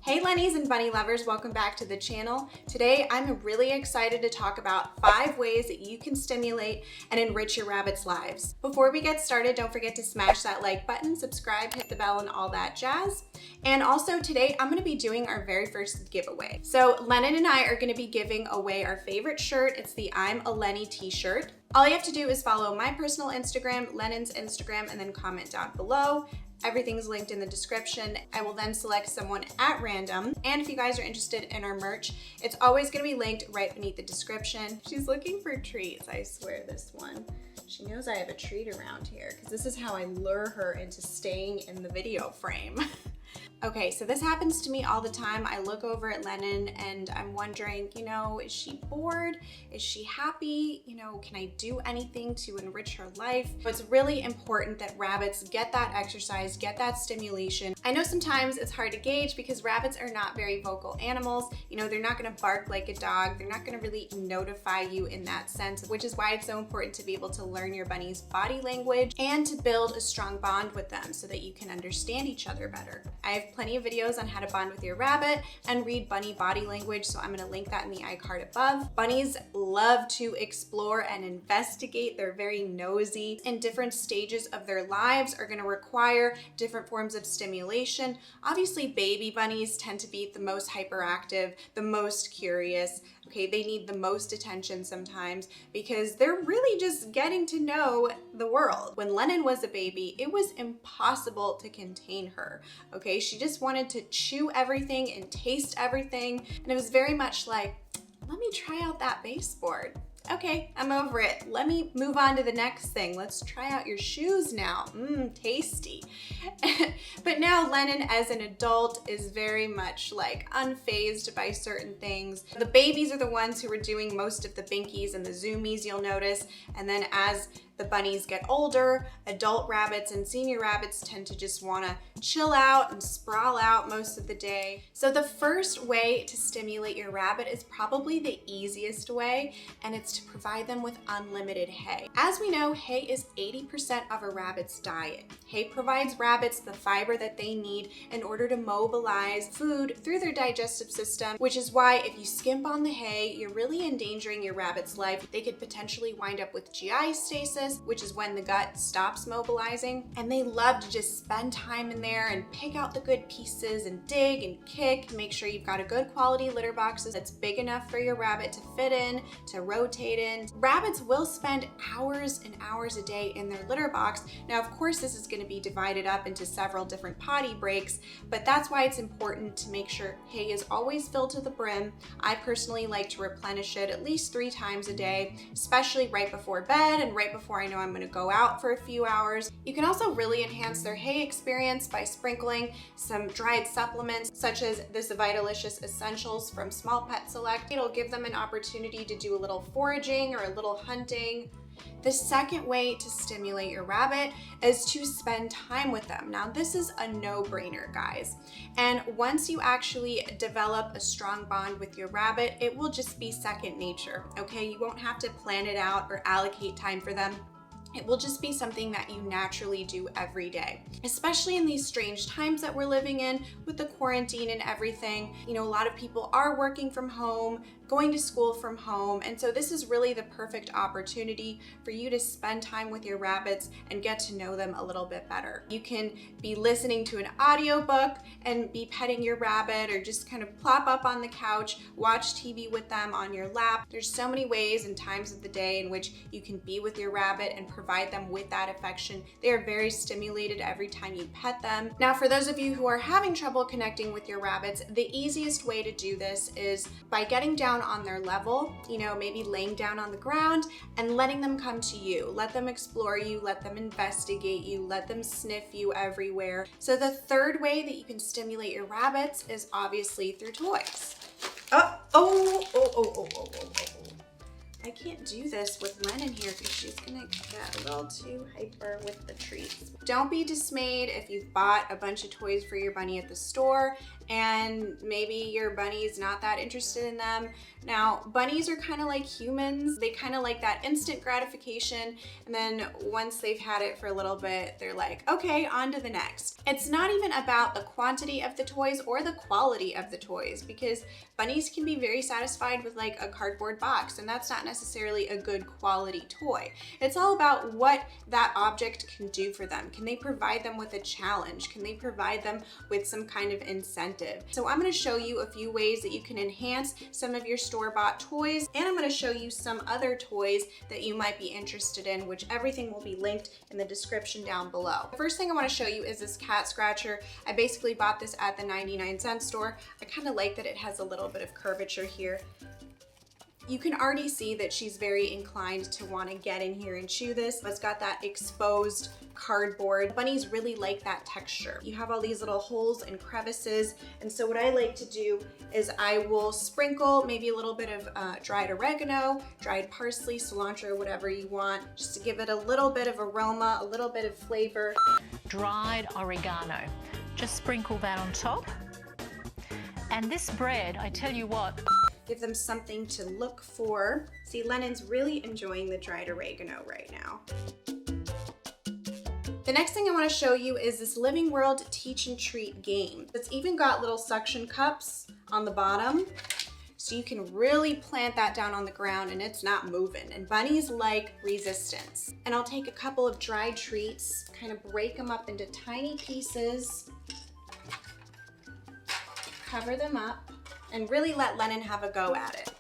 Hey Lennies and bunny lovers, welcome back to the channel. Today I'm really excited to talk about 5 ways that you can stimulate and enrich your rabbits' lives. Before we get started, don't forget to smash that like button, subscribe, hit the bell, and all that jazz. And also today I'm going to be doing our very first giveaway. So Lennon and I are going to be giving away our favorite shirt. It's the I'm a Lenny t-shirt. All you have to do is follow my personal Instagram, Lennon's Instagram, and then comment down below. Everything's linked in the description. I will then select someone at random. And if you guys are interested in our merch, it's always gonna be linked right beneath the description. She's looking for treats, I swear, this one. She knows I have a treat around here because this is how I lure her into staying in the video frame. Okay, so this happens to me all the time. I look over at Lennon and I'm wondering, is she bored? Is she happy? Can I do anything to enrich her life? It's really important that rabbits get that exercise, get that stimulation. I know sometimes it's hard to gauge because rabbits are not very vocal animals. They're not gonna bark like a dog. They're not gonna really notify you in that sense, which is why it's so important to be able to learn your bunny's body language and to build a strong bond with them so that you can understand each other better. I have plenty of videos on how to bond with your rabbit and read bunny body language, so I'm gonna link that in the iCard above. Bunnies love to explore and investigate. They're very nosy, and different stages of their lives are gonna require different forms of stimulation. Obviously, baby bunnies tend to be the most hyperactive, the most curious. Okay, they need the most attention sometimes because they're really just getting to know the world. When Lennon was a baby, it was impossible to contain her. Okay, she just wanted to chew everything and taste everything. And it was very much like, let me try out that baseboard. Okay, I'm over it. Let me move on to the next thing. Let's try out your shoes now. Tasty. But now Lennon as an adult is very much like unfazed by certain things. The babies are the ones who are doing most of the binkies and the zoomies, you'll notice. And then as the bunnies get older, adult rabbits and senior rabbits tend to just wanna chill out and sprawl out most of the day. So the first way to stimulate your rabbit is probably the easiest way, and it's to provide them with unlimited hay. As we know, hay is 80% of a rabbit's diet. Hay provides rabbits the fiber that they need in order to mobilize food through their digestive system, which is why if you skimp on the hay, you're really endangering your rabbit's life. They could potentially wind up with GI stasis, which is when the gut stops mobilizing. And they love to just spend time in there and pick out the good pieces and dig and kick. Make sure you've got a good quality litter box that's big enough for your rabbit to fit in, to rotate in. Rabbits will spend hours and hours a day in their litter box. Now, of course, this is going to be divided up into several different potty breaks, but that's why it's important to make sure hay is always filled to the brim. I personally like to replenish it at least 3 times a day, especially right before bed and right before I know I'm going to go out for a few hours. You can also really enhance their hay experience by sprinkling some dried supplements such as this Vitalicious Essentials from Small Pet Select. It'll give them an opportunity to do a little foraging or a little hunting. The second way to stimulate your rabbit is to spend time with them. Now, this is a no-brainer, guys. And once you actually develop a strong bond with your rabbit, it will just be second nature, okay? You won't have to plan it out or allocate time for them. It will just be something that you naturally do every day, especially in these strange times that we're living in with the quarantine and everything. A lot of people are working from home, going to school from home, and so this is really the perfect opportunity for you to spend time with your rabbits and get to know them a little bit better. You can be listening to an audiobook and be petting your rabbit, or just kind of plop up on the couch, watch TV with them on your lap. There's so many ways and times of the day in which you can be with your rabbit and provide them with that affection. They are very stimulated every time you pet them. Now, for those of you who are having trouble connecting with your rabbits, the easiest way to do this is by getting down on their level, maybe laying down on the ground and letting them come to you. Let them explore you, let them investigate you, let them sniff you everywhere. So the third way that you can stimulate your rabbits is obviously through toys. I can't do this with Lennon here because she's gonna get a little too hyper with the treats. Don't be dismayed if you've bought a bunch of toys for your bunny at the store and maybe your bunny's not that interested in them. Now, bunnies are kind of like humans. They kind of like that instant gratification, and then once they've had it for a little bit, they're like, okay, on to the next. It's not even about the quantity of the toys or the quality of the toys, because bunnies can be very satisfied with like a cardboard box, and that's not necessarily a good quality toy. It's all about what that object can do for them. Can they provide them with a challenge? Can they provide them with some kind of incentive? So I'm going to show you a few ways that you can enhance some of your store-bought toys, and I'm going to show you some other toys that you might be interested in, which everything will be linked in the description down below. The first thing I want to show you is this cat scratcher. I basically bought this at the 99-cent store. I kind of like that it has a little bit of curvature here. You can already see that she's very inclined to want to get in here and chew this. It's got that exposed cardboard. Bunnies really like that texture. You have all these little holes and crevices, and so what I like to do is I will sprinkle maybe a little bit of dried oregano, dried parsley, cilantro, whatever you want, just to give it a little bit of aroma, a little bit of flavor. Dried oregano. Just sprinkle that on top. And this bread, I tell you what, give them something to look for. See, Lennon's really enjoying the dried oregano right now. The next thing I want to show you is this Living World Teach and Treat game. It's even got little suction cups on the bottom, so you can really plant that down on the ground and it's not moving. And bunnies like resistance. And I'll take a couple of dried treats, kind of break them up into tiny pieces, cover them up, and really let Lennon have a go at it.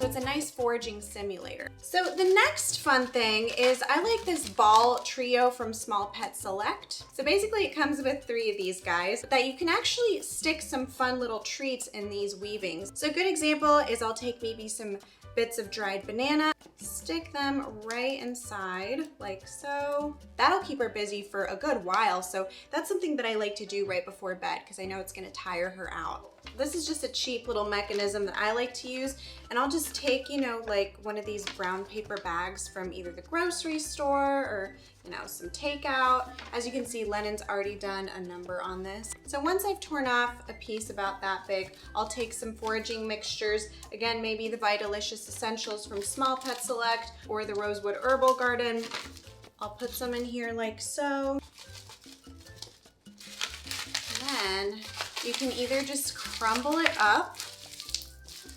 So it's a nice foraging simulator. So the next fun thing is I like this ball trio from Small Pet Select. So basically it comes with 3 of these guys that you can actually stick some fun little treats in these weavings. So a good example is I'll take maybe some bits of dried banana, stick them right inside like so. That'll keep her busy for a good while, so that's something that I like to do right before bed because I know it's gonna tire her out. This is just a cheap little mechanism that I like to use, and I'll just take, you know, like one of these brown paper bags from either the grocery store or, you know, some takeout. As you can see, Lennon's already done a number on this. So once I've torn off a piece about that big, I'll take some foraging mixtures. Again, maybe the Vitalicious Essentials from Small Pet Select or the Rosewood Herbal Garden. I'll put some in here like so. Then you can either just crumble it up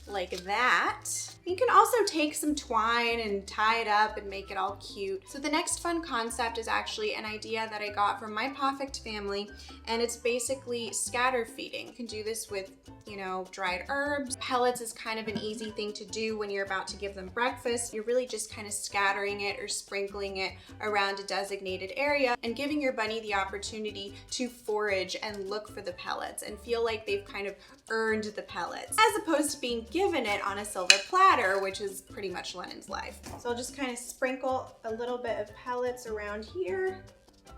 like that. You can also take some twine and tie it up and make it all cute. So the next fun concept is actually an idea that I got from my Perfect family, and it's basically scatter feeding. You can do this with, you know, dried herbs. Pellets is kind of an easy thing to do when you're about to give them breakfast. You're really just kind of scattering it or sprinkling it around a designated area and giving your bunny the opportunity to forage and look for the pellets and feel like they've kind of earned the pellets, as opposed to being given it on a silver platter, which is pretty much Lennon's life. So I'll just kind of sprinkle a little bit of pellets around here.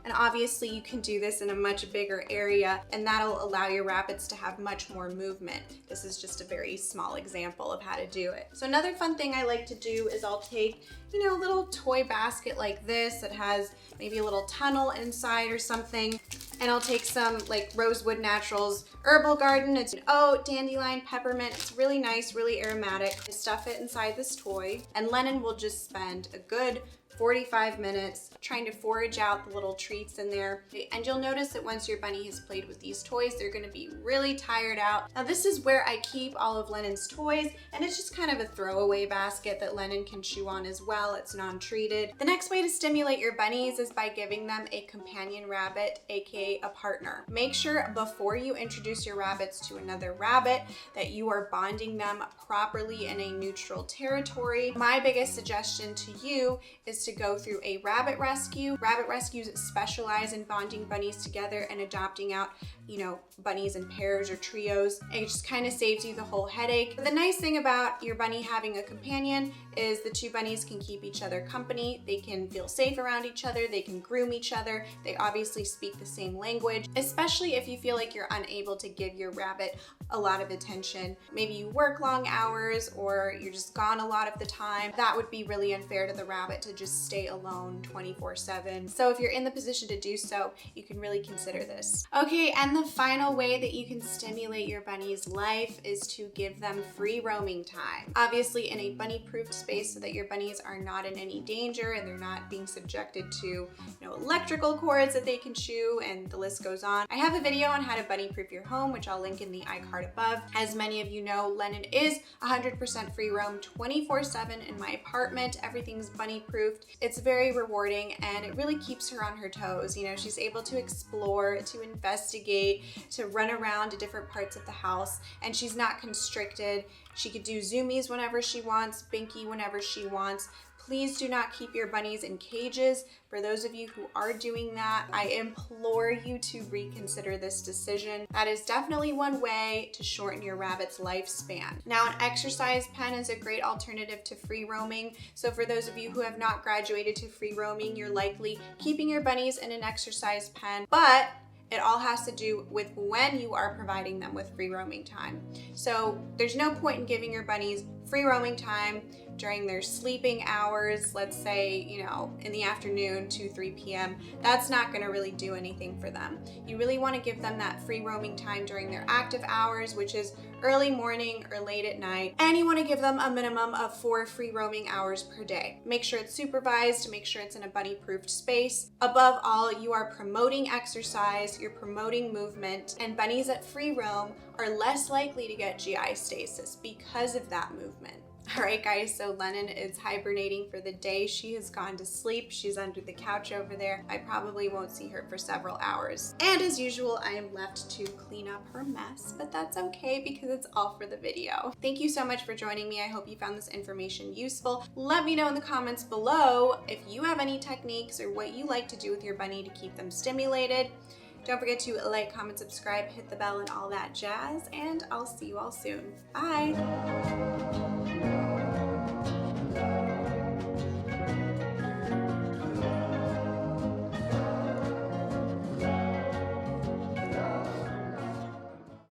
And obviously you can do this in a much bigger area, and that'll allow your rabbits to have much more movement. This is just a very small example of how to do it. So another fun thing I like to do is I'll take, you know, a little toy basket like this that has maybe a little tunnel inside or something. And I'll take some like Rosewood Naturals Herbal Garden. It's an oat, dandelion, peppermint. It's really nice, really aromatic. I stuff it inside this toy, and Lennon will just spend a good 45 minutes trying to forage out the little treats in there. And you'll notice that once your bunny has played with these toys, they're gonna be really tired out. Now this is where I keep all of Lennon's toys, and it's just kind of a throwaway basket that Lennon can chew on as well. It's non-treated. The next way to stimulate your bunnies is by giving them a companion rabbit, aka a partner. Make sure before you introduce your rabbits to another rabbit that you are bonding them properly in a neutral territory. My biggest suggestion to you is to go through a rabbit rescue. Rabbit rescues specialize in bonding bunnies together and adopting out, you know, bunnies in pairs or trios. It just kind of saves you the whole headache. But the nice thing about your bunny having a companion is the 2 bunnies can keep each other company. They can feel safe around each other. They can groom each other. They obviously speak the same language, especially if you feel like you're unable to give your rabbit a lot of attention. Maybe you work long hours or you're just gone a lot of the time. That would be really unfair to the rabbit to just stay alone 24/7. So if you're in the position to do so, you can really consider this. Okay, and the final way that you can stimulate your bunny's life is to give them free roaming time. Obviously in a bunny-proofed space so that your bunnies are not in any danger and they're not being subjected to, electrical cords that they can chew, and the list goes on. I have a video on how to bunny proof your home, which I'll link in the iCard above. As many of you know, Lennon is 100% free roam 24/7 in my apartment. Everything's bunny proofed. It's very rewarding and it really keeps her on her toes. She's able to explore, to investigate, to run around to different parts of the house, and she's not constricted. She could do zoomies whenever she wants, binky whenever she wants. Please do not keep your bunnies in cages. For those of you who are doing that, I implore you to reconsider this decision. That is definitely one way to shorten your rabbit's lifespan. Now, an exercise pen is a great alternative to free roaming. So for those of you who have not graduated to free roaming, you're likely keeping your bunnies in an exercise pen, but it all has to do with when you are providing them with free roaming time. So there's no point in giving your bunnies free roaming time during their sleeping hours, let's say, in the afternoon, 2-3 p.m. That's not gonna really do anything for them. You really wanna give them that free roaming time during their active hours, which is early morning or late at night. And you wanna give them a minimum of 4 free roaming hours per day. Make sure it's supervised, make sure it's in a bunny-proofed space. Above all, you are promoting exercise, you're promoting movement, and bunnies at free roam are less likely to get GI stasis because of that movement. All right, guys, so Lennon is hibernating for the day. She has gone to sleep. She's under the couch over there. I probably won't see her for several hours. And as usual, I am left to clean up her mess, but that's okay because it's all for the video. Thank you so much for joining me. I hope you found this information useful. Let me know in the comments below if you have any techniques or what you like to do with your bunny to keep them stimulated. Don't forget to like, comment, subscribe, hit the bell, and all that jazz, and I'll see you all soon. Bye!